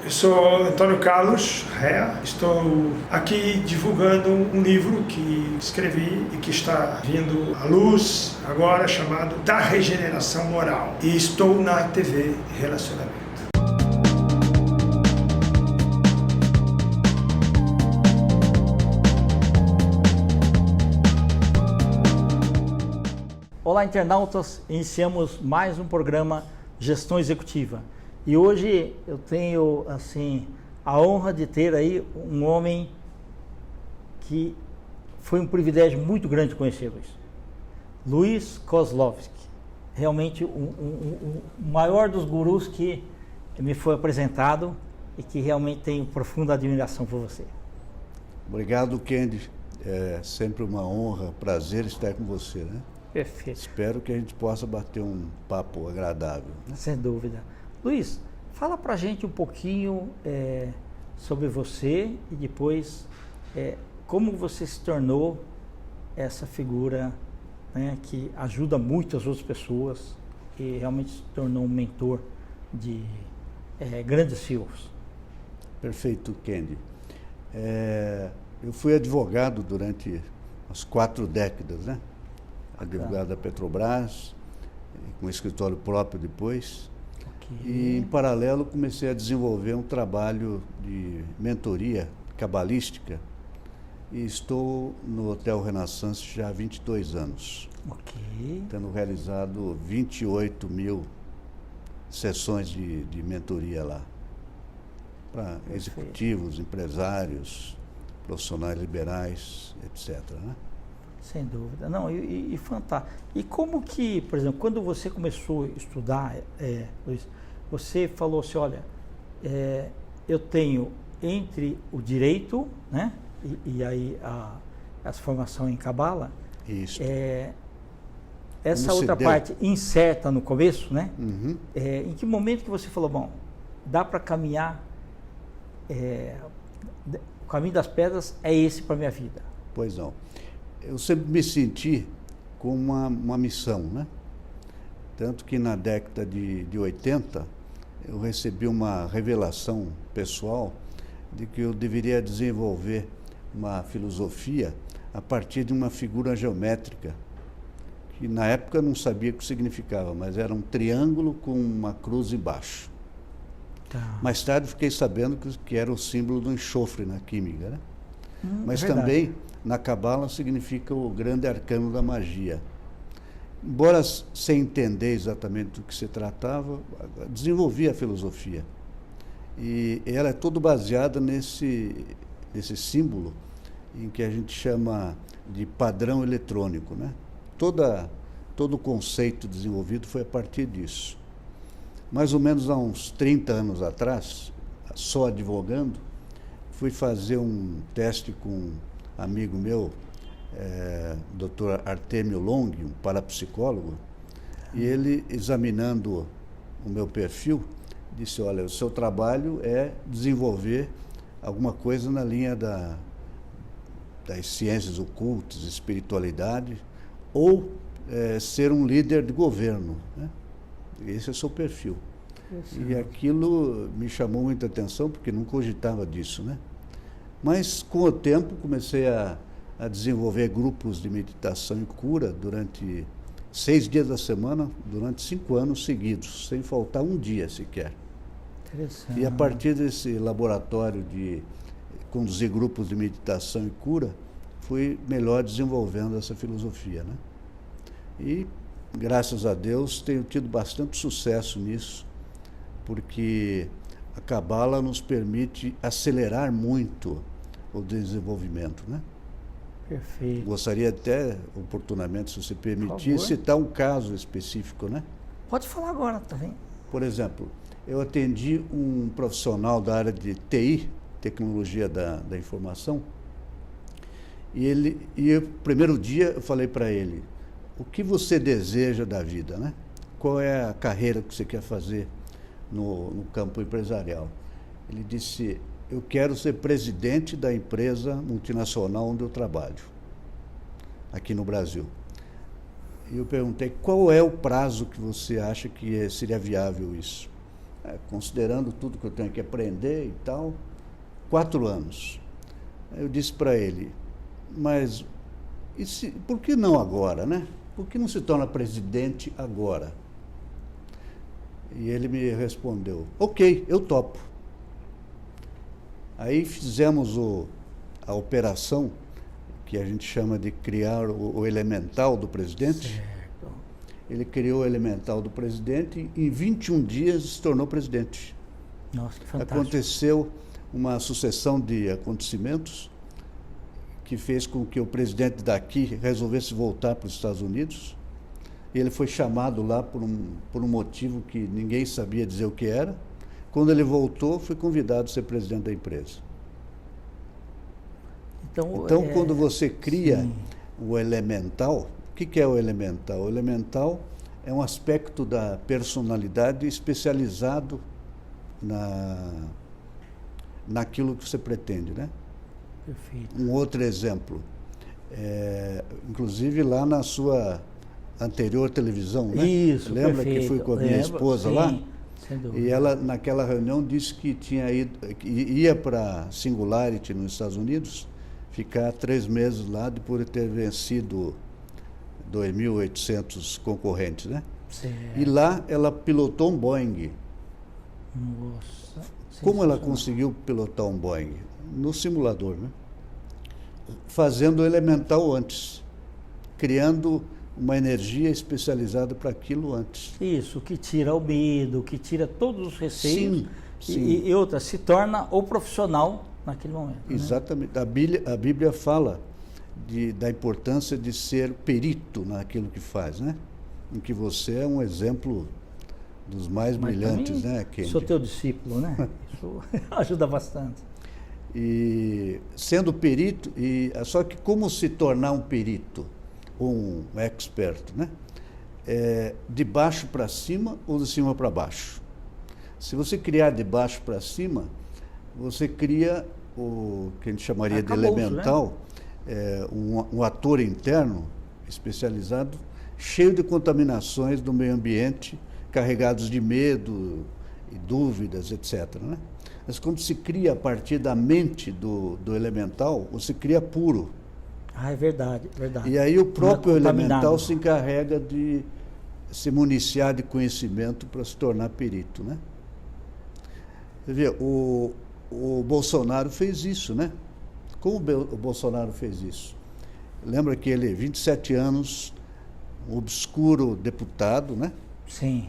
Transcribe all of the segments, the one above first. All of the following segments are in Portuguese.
Eu sou Antônio Carlos Rea, estou aqui divulgando um livro que escrevi e que está vindo à luz agora, chamado Da Regeneração Moral. E estou na TV Relacionamento. Olá, internautas! Iniciamos mais um programa Gestão Executiva. E hoje eu tenho, assim, a honra de ter aí um homem que foi um privilégio muito grande conhecer, Luiz Kozlowski. Realmente o maior dos gurus que me foi apresentado e que realmente tenho profunda admiração por você. Obrigado, Kendi. É sempre uma honra, prazer estar com você, né? Perfeito. Espero que a gente possa bater um papo agradável, né? Sem dúvida. Luiz, fala pra gente um pouquinho sobre você e depois como você se tornou essa figura, né, que ajuda muito as outras pessoas e realmente se tornou um mentor de grandes CEOs. Perfeito, Kendi. Eu fui advogado durante as 4 décadas, né? Advogado da Petrobras, com escritório próprio depois. E, em paralelo, comecei a desenvolver um trabalho de mentoria cabalística e estou no Hotel Renaissance já há 22 anos. Tendo realizado 28 mil sessões de mentoria lá, para executivos, empresários, profissionais liberais, etc., né? Sem dúvida. Não, e fantástico. E como que, por exemplo, quando você começou a estudar, Luiz, você falou assim, olha, eu tenho entre o direito, né, e aí essa formação em Cabala, isso. Essa Como outra parte incerta no começo, né? Uhum. Em que momento que você falou, bom, dá para caminhar, o caminho das pedras é esse para minha vida? Pois não. Eu sempre me senti com uma missão, né? Tanto que na década de 80, eu recebi uma revelação pessoal de que eu deveria desenvolver uma filosofia a partir de uma figura geométrica, que na época eu não sabia o que significava, mas era um triângulo com uma cruz embaixo. Tá. Mais tarde fiquei sabendo que era o símbolo do enxofre na química, né? Mas verdade. também, na Cabala, significa o grande arcano da magia. Embora sem entender exatamente do que se tratava, desenvolvi a filosofia. E ela é toda baseada nesse símbolo em que a gente chama de padrão eletrônico, né? Todo o conceito desenvolvido foi a partir disso. Mais ou menos há uns 30 anos atrás, só advogando, fui fazer um teste com um amigo meu, Dr. Artemio Long, um parapsicólogo, e ele, examinando o meu perfil, disse, olha, o seu trabalho é desenvolver alguma coisa na linha das ciências ocultas, espiritualidade, ou ser um líder de governo, né? Esse é o seu perfil. E aquilo me chamou muita atenção, porque não cogitava disso, né? Mas, com o tempo, comecei a desenvolver grupos de meditação e cura durante 6 dias da semana, durante 5 anos seguidos, sem faltar um dia sequer. Interessante. E a partir desse laboratório de conduzir grupos de meditação e cura, fui melhor desenvolvendo essa filosofia, né? E, graças a Deus, tenho tido bastante sucesso nisso, porque a Cabala nos permite acelerar muito o desenvolvimento, né? Perfeito. Gostaria até, oportunamente, se você permitir, citar um caso específico, né? Pode falar agora também. Por exemplo, eu atendi um profissional da área de TI, Tecnologia da Informação, e o primeiro dia eu falei para ele, o que você deseja da vida, né? Qual é a carreira que você quer fazer no campo empresarial? Ele disse, eu quero ser presidente da empresa multinacional onde eu trabalho, aqui no Brasil. E eu perguntei, qual é o prazo que você acha que seria viável isso? considerando tudo que eu tenho que aprender e tal, 4 anos. Aí eu disse para ele, mas por que não agora, né? Por que não se torna presidente agora? E ele me respondeu, ok, eu topo. Aí fizemos a operação, que a gente chama de criar o elemental do presidente. Certo. Ele criou o elemental do presidente e em 21 dias se tornou presidente. Nossa, que fantástico. Aconteceu uma sucessão de acontecimentos que fez com que o presidente daqui resolvesse voltar para os Estados Unidos. E ele foi chamado lá por um motivo que ninguém sabia dizer o que era. Quando ele voltou, foi convidado a ser presidente da empresa. Então, quando você cria o elemental, o que é o elemental? O elemental é um aspecto da personalidade especializado naquilo que você pretende, né? Perfeito. Um outro exemplo, inclusive lá na sua anterior televisão, né? Isso, lembra perfeito. que fui com a minha esposa lá? Sem dúvida. E ela, naquela reunião, disse que ia para Singularity, nos Estados Unidos, ficar 3 meses lá, depois de ter vencido 2.800 concorrentes, né? Certo. E lá ela pilotou um Boeing. Nossa. Como ela conseguiu pilotar um Boeing? No simulador, né? Fazendo o elemental antes, criando uma energia especializada para aquilo antes. Isso, que tira o medo, que tira todos os receios. Sim. E outra, se torna o profissional naquele momento. Exatamente. Né? A Bíblia fala da importância de ser perito naquilo que faz, né? Em que você é um exemplo dos mais brilhantes, né, Kendi? Sou teu discípulo, né? Isso ajuda bastante. E sendo perito, só que como se tornar um perito, um expert, né? De baixo para cima ou de cima para baixo? Se você criar de baixo para cima, você cria o que a gente chamaria de elemental, né? Um ator interno especializado, cheio de contaminações do meio ambiente, carregados de medo e dúvidas, etc., né? Mas quando se cria a partir da mente do elemental, você cria puro. Ah, é verdade, verdade. E aí o próprio elemental se encarrega de se municiar de conhecimento para se tornar perito, né? Você vê, o Bolsonaro fez isso, né? Como o Bolsonaro fez isso? Lembra que ele, 27 anos, um obscuro deputado, né? Sim.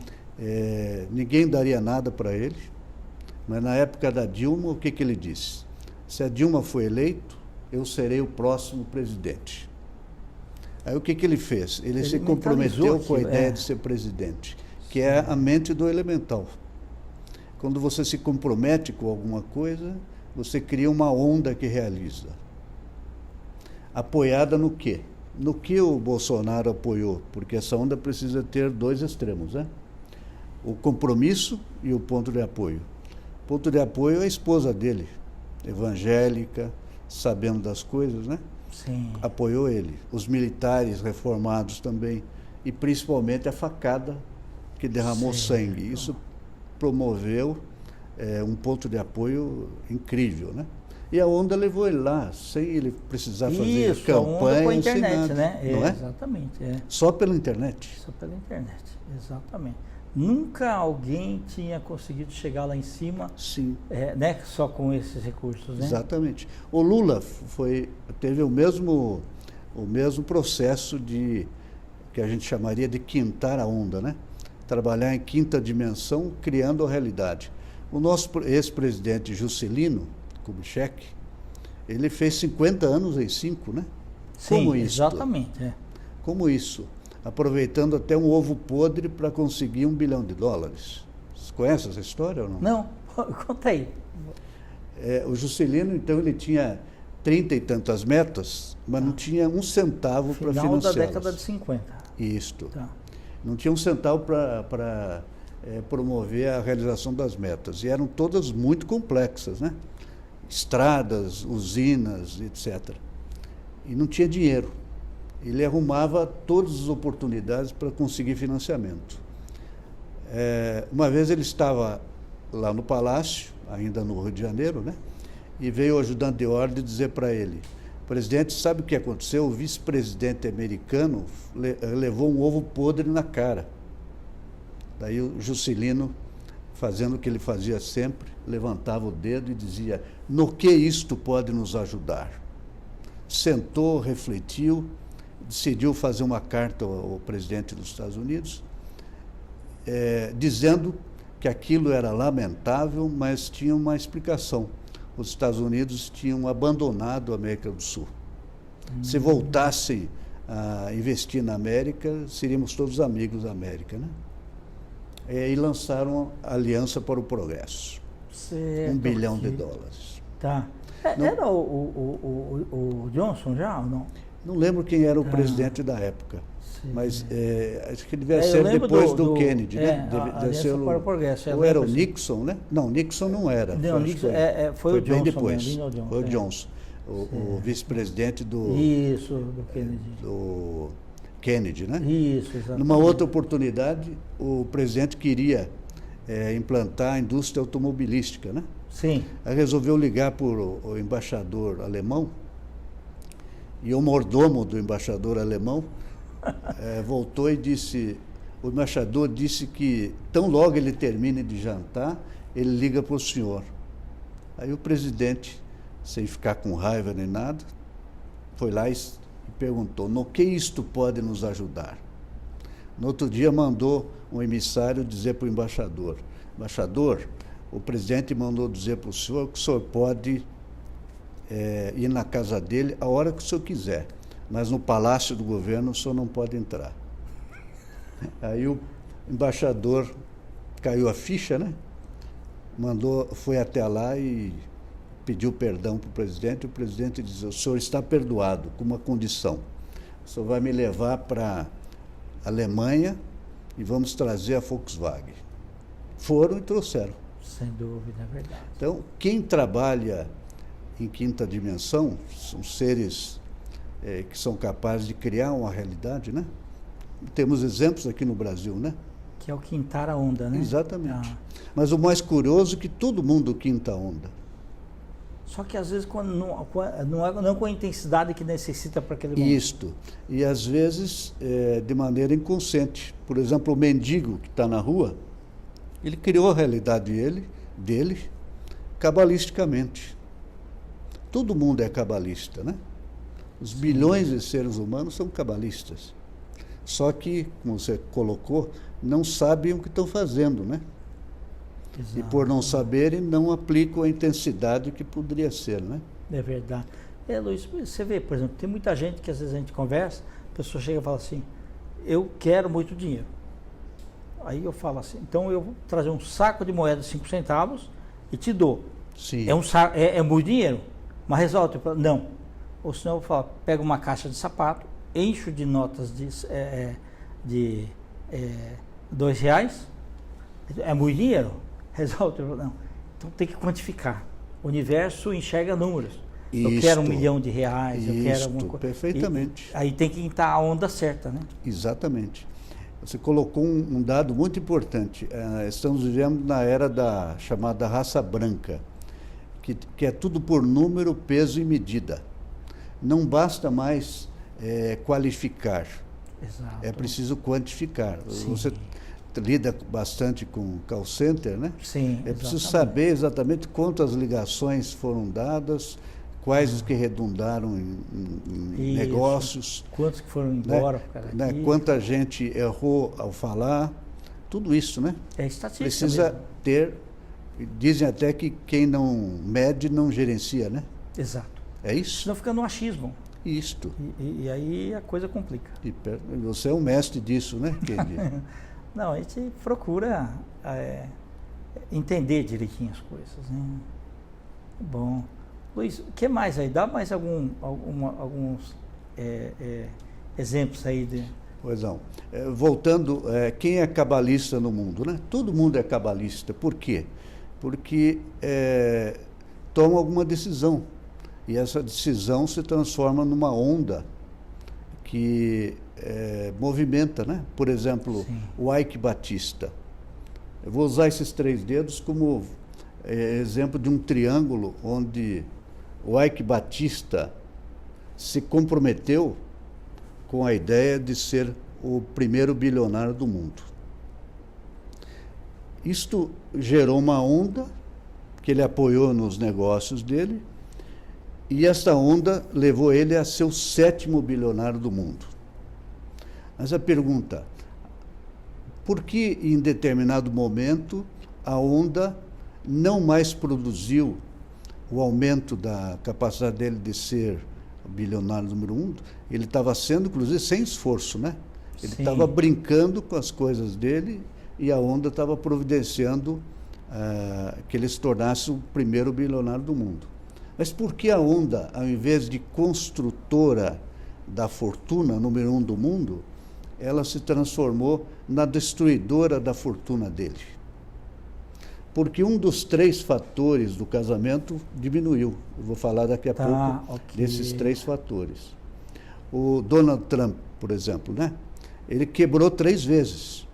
Ninguém daria nada para ele, mas na época da Dilma, o que ele disse? Se a Dilma for eleito, eu serei o próximo presidente. Aí o que ele fez? Ele se comprometeu com a ideia de ser presidente, que é a mente do elemental. Quando você se compromete com alguma coisa, você cria uma onda que realiza. Apoiada no quê? No que o Bolsonaro apoiou? Porque essa onda precisa ter 2 extremos, né? O compromisso e o ponto de apoio. O ponto de apoio é a esposa dele, evangélica, sabendo das coisas, né? Sim. Apoiou ele. Os militares reformados também. E principalmente a facada que derramou sangue. Isso promoveu um ponto de apoio incrível, né? E a onda levou ele lá, sem ele precisar fazer campanha, com a internet, sem nada, né? Não é? Exatamente. Só pela internet. Só pela internet, exatamente. Nunca alguém tinha conseguido chegar lá em cima, sim, né? Só com esses recursos, né? Exatamente. O Lula teve o mesmo processo que a gente chamaria de quintar a onda, né? Trabalhar em quinta dimensão, criando a realidade. O nosso ex-presidente Juscelino Kubitschek, ele fez 50 anos em 5, né? Sim, como isso? Exatamente. Como isso? Aproveitando até um ovo podre para conseguir $1 bilhão. Você conhece essa história ou não? Não, conta aí. O Juscelino, então, ele tinha 30 e tantas metas, mas não tinha um centavo para financiá-las. Final da década de 50. Isto. Tá. Não tinha um centavo para promover a realização das metas. E eram todas muito complexas, né? Estradas, usinas, etc. E não tinha dinheiro. Ele arrumava todas as oportunidades para conseguir financiamento. Uma vez ele estava lá no Palácio, ainda no Rio de Janeiro, né? E veio o ajudante de ordem dizer para ele: presidente, sabe o que aconteceu? O vice-presidente americano levou um ovo podre na cara. Daí o Juscelino, fazendo o que ele fazia sempre, levantava o dedo e dizia: no que isto pode nos ajudar? Sentou, refletiu, decidiu fazer uma carta ao presidente dos Estados Unidos, dizendo que aquilo era lamentável, mas tinha uma explicação. Os Estados Unidos tinham abandonado a América do Sul. Se voltassem a investir na América, seríamos todos amigos da América, né? E lançaram a Aliança para o Progresso. Certo. $1 bilhão. Tá. Era o Johnson já ou não? Não lembro quem era o presidente da época, Sim. mas acho que devia ser depois do Kennedy, né? Deve ser para o Progresso. Ou era o Nixon, né? Não, Nixon não era. Não, Nixon foi o Johnson. Bem depois. Johnson, foi o Johnson, o vice-presidente do... Isso, do Kennedy. Do Kennedy, né? Isso, exatamente. Numa outra oportunidade, o presidente queria implantar a indústria automobilística, né? Sim. Aí resolveu ligar para o embaixador alemão, e o mordomo do embaixador alemão voltou e disse: o embaixador disse que tão logo ele termine de jantar, ele liga para o senhor. Aí o presidente, sem ficar com raiva nem nada, foi lá e perguntou: no que isto pode nos ajudar? No outro dia mandou um emissário dizer para o embaixador: embaixador, o presidente mandou dizer para o senhor que o senhor pode ir na casa dele a hora que o senhor quiser, mas no palácio do governo o senhor não pode entrar. Aí o embaixador caiu a ficha, né? Foi até lá e pediu perdão para o presidente disse: o senhor está perdoado, com uma condição: o senhor vai me levar para a Alemanha e vamos trazer a Volkswagen. Foram e trouxeram. Sem dúvida, é verdade. Então, quem trabalha em quinta dimensão são seres que são capazes de criar uma realidade, né? Temos exemplos aqui no Brasil, né? Que é o quintar a onda, né? Exatamente. Mas o mais curioso é que todo mundo quinta a onda. Só que às vezes não com a intensidade que necessita para aquele momento. Isto. E às vezes de maneira inconsciente. Por exemplo, o mendigo que está na rua, ele criou a realidade dele cabalisticamente. Todo mundo é cabalista, né? Os bilhões de seres humanos são cabalistas. Só que, como você colocou, não sabem o que estão fazendo, né? Exato. E por não saberem, não aplicam a intensidade que poderia ser, né? É verdade. Luiz, você vê, por exemplo, tem muita gente que às vezes a gente conversa, a pessoa chega e fala assim: eu quero muito dinheiro. Aí eu falo assim: então eu vou trazer um saco de moeda de 5 centavos e te dou. Sim. É muito dinheiro, mas resolve. Não. Ou senão eu falo: pega uma caixa de sapato, encho de notas de R$2, é muito dinheiro. Resolve. Não. Então tem que quantificar. O universo enxerga números. Eu quero R$1 milhão, eu quero alguma coisa. Perfeitamente. Aí tem que estar a onda certa, né? Exatamente. Você colocou um dado muito importante. Estamos vivendo na era da chamada raça branca, que é tudo por número, peso e medida. Não basta mais qualificar. Exato. É preciso quantificar. Sim. Você lida bastante com call center, né? Sim, é preciso saber exatamente quantas ligações foram dadas, quais os que redundaram em negócios. Quantos que foram embora, né? Quanta gente errou ao falar, tudo isso, né? É estatística. Precisa mesmo. ter, dizem até que quem não mede não gerencia, né? Exato. É isso? Senão fica no achismo. Isto. E aí a coisa complica. E você é um mestre disso, né, Kendi? Não, a gente procura entender direitinho as coisas, né? Bom. Luiz, o que mais aí? Dá mais alguns exemplos aí de... Pois não. Voltando, quem é cabalista no mundo, né? Todo mundo é cabalista. Por quê? Porque toma alguma decisão. E essa decisão se transforma numa onda que movimenta, né? Por exemplo, sim, o Ike Batista. Eu vou usar esses 3 dedos como exemplo de um triângulo onde o Eike Batista se comprometeu com a ideia de ser o primeiro bilionário do mundo. Isto gerou uma onda que ele apoiou nos negócios dele, e essa onda levou ele a ser o 7º bilionário do mundo. Mas a pergunta, por que em determinado momento a onda não mais produziu o aumento da capacidade dele de ser o bilionário número 1? Ele estava sendo, inclusive, sem esforço, né? Ele estava brincando com as coisas dele e a onda estava providenciando que ele se tornasse o primeiro bilionário do mundo. Mas por que a onda, ao invés de construtora da fortuna número 1 do mundo, ela se transformou na destruidora da fortuna dele? Porque um dos 3 fatores do casamento diminuiu. Eu vou falar daqui a pouco desses 3 fatores. O Donald Trump, por exemplo, né? Ele quebrou 3 vezes.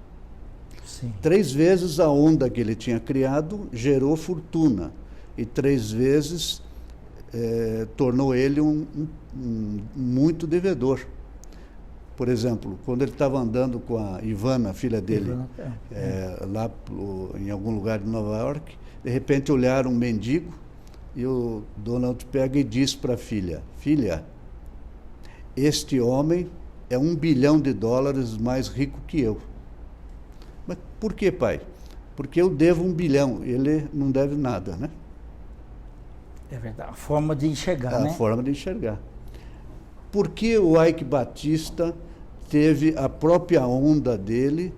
Sim. 3 vezes a onda que ele tinha criado gerou fortuna. E 3 vezes tornou ele muito devedor. Por exemplo, quando ele estava andando com a Ivana, a filha dele, lá em algum lugar de Nova York, de repente olharam um mendigo e o Donald pega e diz para a filha: filha, este homem é $1 bilhão mais rico que eu. Mas por que, pai? Porque eu devo 1 bilhão, ele não deve nada, né? É verdade, a forma de enxergar, né? A forma de enxergar. Por que o Eike Batista teve a própria onda dele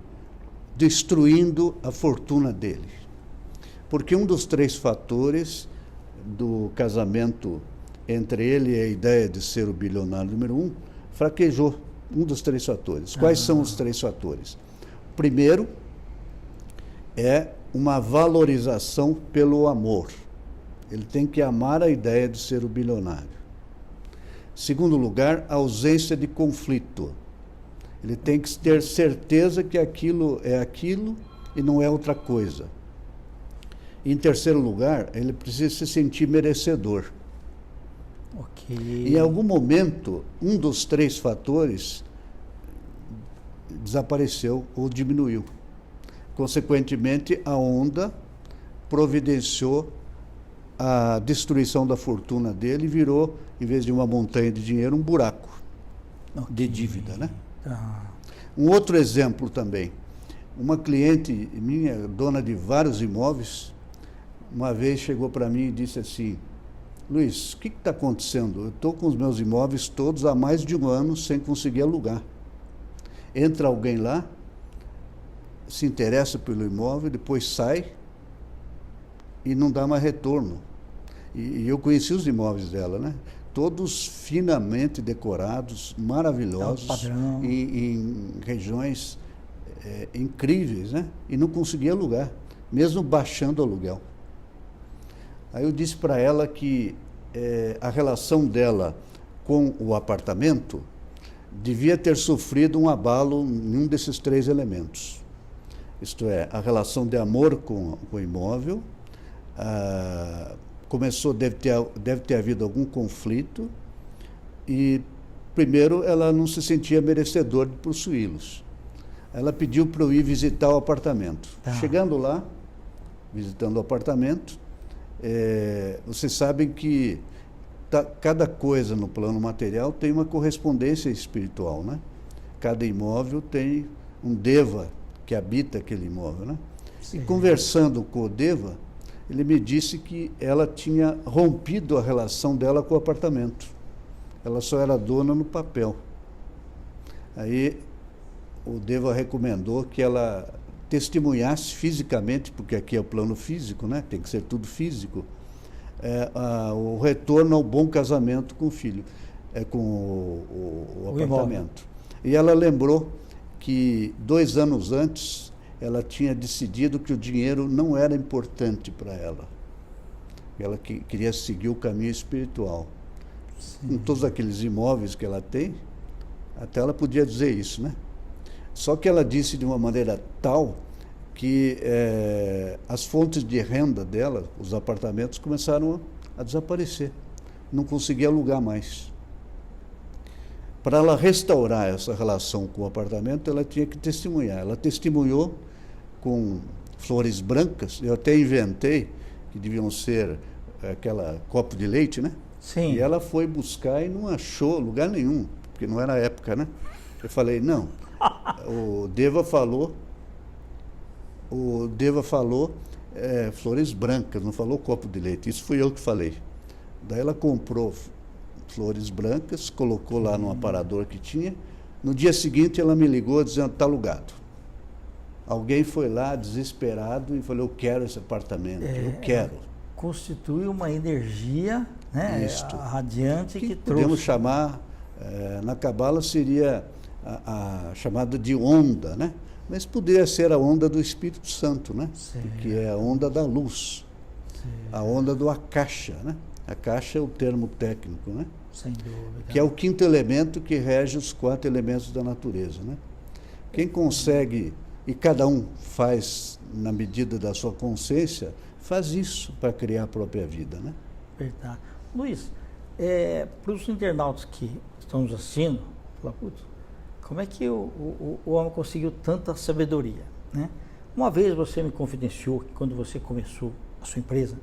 destruindo a fortuna dele? Porque um dos 3 fatores do casamento entre ele e a ideia de ser o bilionário número 1 fraquejou. Um dos 3 fatores. Quais são os 3 fatores? Primeiro, é uma valorização pelo amor. Ele tem que amar a ideia de ser o bilionário. Segundo lugar, a ausência de conflito. Ele tem que ter certeza que aquilo é aquilo e não é outra coisa. Em terceiro lugar, ele precisa se sentir merecedor. Ok. Em algum momento, um dos 3 fatores desapareceu ou diminuiu. Consequentemente, a onda providenciou a destruição da fortuna dele e virou, em vez de uma montanha de dinheiro, um buraco de dívida, né? Um outro exemplo também. Uma cliente minha, dona de vários imóveis, uma vez chegou para mim e disse assim: Luiz, o que está acontecendo? Eu estou com os meus imóveis todos há mais de 1 ano sem conseguir alugar. Entra alguém lá, se interessa pelo imóvel, depois sai e não dá mais retorno. E eu conheci os imóveis dela, né? Todos finamente decorados, maravilhosos, em regiões incríveis, né? E não conseguia alugar, mesmo baixando o aluguel. Aí eu disse para ela que a relação dela com o apartamento devia ter sofrido um abalo em um desses 3 elementos. Isto é, a relação de amor com o imóvel, deve ter havido algum conflito e, primeiro, ela não se sentia merecedora de possuí-los. Ela pediu para eu ir visitar o apartamento. Chegando lá, visitando o apartamento, vocês sabem que cada coisa no plano material tem uma correspondência espiritual, né? Cada imóvel tem um Deva que habita aquele imóvel, né? Sim. E conversando com o Deva, ele me disse que ela tinha rompido a relação dela com o apartamento. Ela só era dona no papel. Aí o Deva recomendou que ela testemunhasse fisicamente, porque aqui é o plano físico, né? Tem que ser tudo físico, o retorno ao bom casamento com o filho, com o apartamento. E ela lembrou que 2 anos antes ela tinha decidido que o dinheiro não era importante para ela. Ela queria seguir o caminho espiritual. Sim. Com todos aqueles imóveis que ela tem, até ela podia dizer isso, né? Só que ela disse de uma maneira tal que as fontes de renda dela, os apartamentos, começaram a desaparecer. Não conseguia alugar mais. Para ela restaurar essa relação com o apartamento, ela tinha que testemunhar. Ela testemunhou com flores brancas, eu até inventei, que deviam ser aquela copo de leite, né? Sim. E ela foi buscar e não achou lugar nenhum, porque não era a época, né? Eu falei, não, o Deva falou flores brancas, não falou copo de leite, isso fui eu que falei. Daí ela comprou flores brancas, colocou lá no aparador que tinha. No dia seguinte ela me ligou dizendo, está alugado. Alguém foi lá desesperado e falou, eu quero esse apartamento, eu quero. Constitui uma energia, né, radiante que trouxe. Podemos chamar, na Cabala seria a chamada de onda, né? Mas poderia ser a onda do Espírito Santo, né? Que é a onda da luz, a onda do Akasha, né? Akasha é o termo técnico, né? Sem dúvida. Que é o quinto elemento que rege os 4 elementos da natureza, né? Quem consegue, e cada um faz na medida da sua consciência, faz isso para criar a própria vida, né? Verdade. Luiz, para os internautas que estão nos assistindo, como é que o homem conseguiu tanta sabedoria, né? Uma vez você me confidenciou que quando você começou a sua empresa,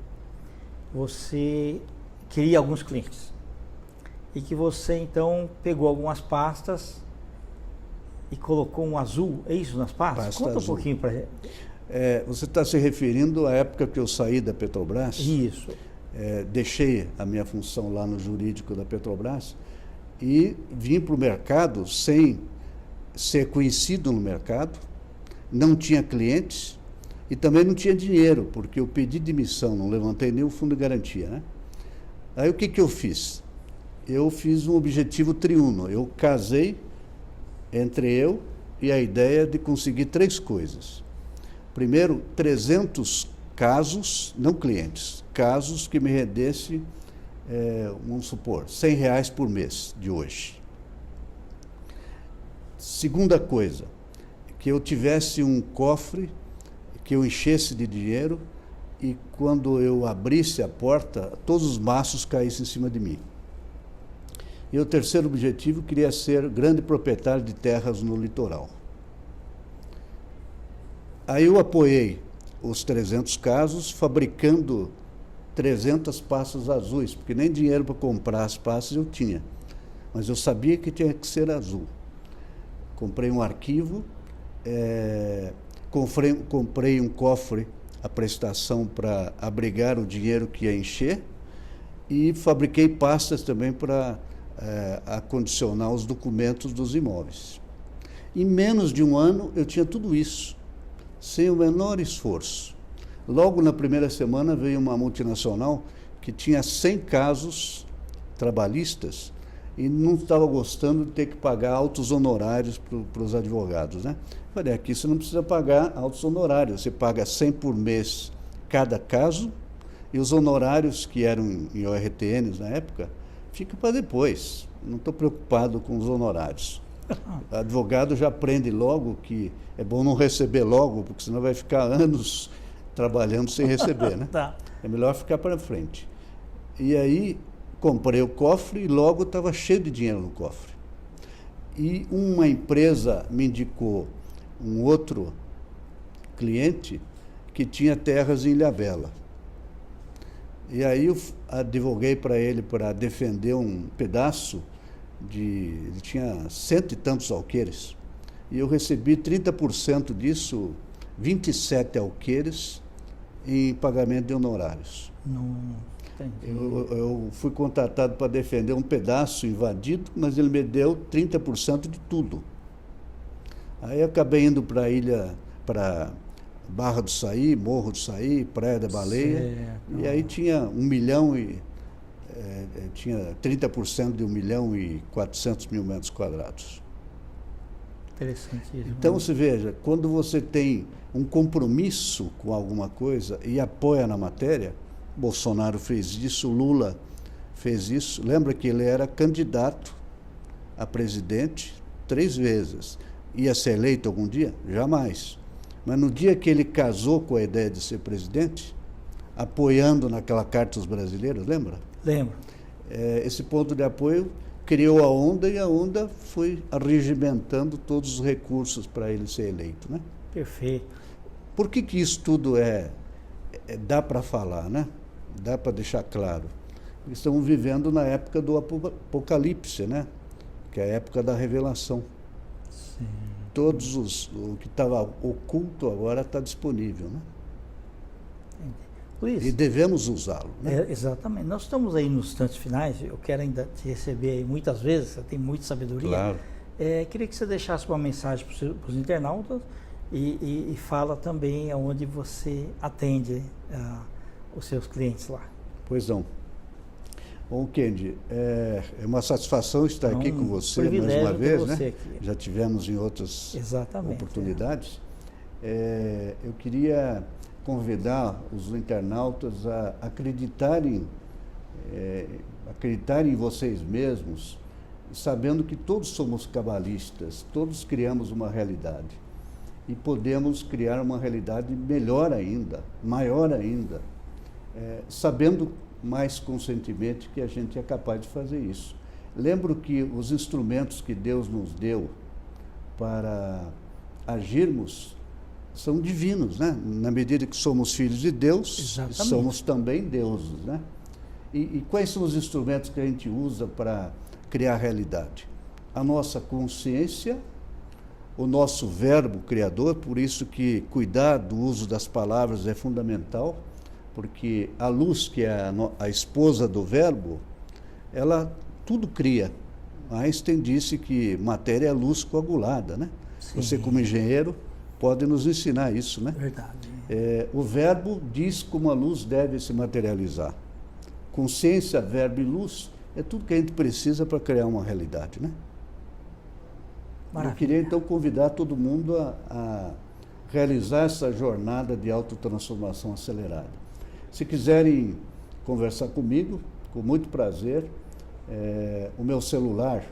você queria alguns clientes e que você então pegou algumas pastas e colocou um azul, é isso nas pastas? Pasta Conta azul. Um pouquinho para gente. Você está se referindo à época que eu saí da Petrobras? Isso. Deixei a minha função lá no jurídico da Petrobras e vim para o mercado sem ser conhecido no mercado, não tinha clientes e também não tinha dinheiro, porque eu pedi demissão, não levantei nem o fundo de garantia, né? Aí o que eu fiz? Eu fiz um objetivo triuno, eu casei entre eu e a ideia de conseguir 3 coisas. Primeiro, 300 casos, não clientes, casos que me rendesse, vamos supor, R$100 por mês de hoje. Segunda coisa, que eu tivesse um cofre que eu enchesse de dinheiro e quando eu abrisse a porta, todos os maços caíssem em cima de mim. E o terceiro objetivo, queria ser grande proprietário de terras no litoral. Aí eu apoiei os 300 casos, fabricando 300 pastas azuis, porque nem dinheiro para comprar as pastas eu tinha. Mas eu sabia que tinha que ser azul. Comprei um arquivo, comprei um cofre, a prestação para abrigar o dinheiro que ia encher, e fabriquei pastas também para acondicionar os documentos dos imóveis. Em menos de um ano eu tinha tudo isso, sem o menor esforço. Logo na primeira semana veio uma multinacional que tinha 100 casos trabalhistas e não estava gostando de ter que pagar altos honorários para os advogados, né? Falei, aqui você não precisa pagar altos honorários, você paga 100 por mês cada caso e os honorários que eram em ORTNs na época, fica para depois. Não estou preocupado com os honorários. O advogado já aprende logo que é bom não receber logo, porque senão vai ficar anos trabalhando sem receber, né? Tá. É melhor ficar para frente. E aí comprei o cofre e logo estava cheio de dinheiro no cofre. E uma empresa me indicou um outro cliente que tinha terras em Ilhabela. E aí eu advoguei para ele para defender um pedaço ele tinha 100 e tantos alqueires. E eu recebi 30% disso, 27 alqueires, em pagamento de honorários. Não entendi. Eu fui contratado para defender um pedaço invadido, mas ele me deu 30% de tudo. Aí eu acabei indo para a ilha, para Barra do Saí, Morro do Saí, Praia da Baleia, certo. E aí tinha 1 milhão tinha 30% de 1.400.000 metros quadrados. Interessantíssimo. Então, você veja, quando você tem um compromisso com alguma coisa e apoia na matéria, Bolsonaro fez isso, Lula fez isso. Lembra que ele era candidato a presidente 3 vezes. Ia ser eleito algum dia? Jamais. Mas no dia que ele casou com a ideia de ser presidente, apoiando naquela Carta aos Brasileiros, lembra? Lembro. Esse ponto de apoio criou a onda e a onda foi arregimentando todos os recursos para ele ser eleito, né? Perfeito. Por que isso tudo dá para falar, né? Dá para deixar claro. Estamos vivendo na época do Apocalipse, né? Que é a época da revelação. Sim. O que estava oculto agora está disponível, né? Luiz, e devemos usá-lo, né? Exatamente. Nós estamos aí nos instantes finais, eu quero ainda te receber aí muitas vezes, você tem muita sabedoria. Claro. Queria que você deixasse uma mensagem para os internautas e fala também aonde você atende os seus clientes lá. Pois não. Bom, Kendi, é uma satisfação estar aqui com você mais uma vez, né? Aqui. Já tivemos em outras oportunidades. Eu queria convidar os internautas a acreditarem em vocês mesmos, sabendo que todos somos cabalistas, todos criamos uma realidade e podemos criar uma realidade melhor ainda, maior ainda, sabendo mais conscientemente que a gente é capaz de fazer isso. Lembro que os instrumentos que Deus nos deu para agirmos são divinos, né? Na medida que somos filhos de Deus, exatamente, somos também deuses, né? E quais são os instrumentos que a gente usa para criar a realidade? A nossa consciência, o nosso verbo criador, por isso que cuidar do uso das palavras é fundamental, porque a luz, que é a esposa do verbo, ela tudo cria. Einstein disse que matéria é luz coagulada, né? Sim. Você, como engenheiro, pode nos ensinar isso, né? Verdade. O verbo diz como a luz deve se materializar. Consciência, verbo e luz é tudo que a gente precisa para criar uma realidade, né? Maravilha. Eu queria, então, convidar todo mundo a realizar essa jornada de autotransformação acelerada. Se quiserem conversar comigo, com muito prazer, o meu celular,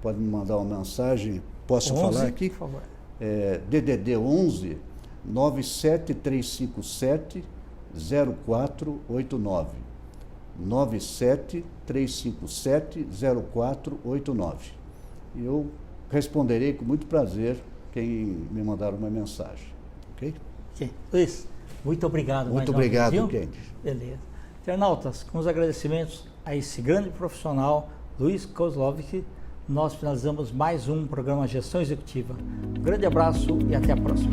pode me mandar uma mensagem, posso falar aqui? Por favor. DDD 11 97357 0489. 97357 0489. E eu responderei com muito prazer quem me mandar uma mensagem. Ok? Ok. Luiz, muito obrigado. Muito obrigado, Kendi. Beleza. Internautas, com os agradecimentos a esse grande profissional, Luiz Kozlovic, nós finalizamos mais um programa Gestão Executiva. Um grande abraço e até a próxima.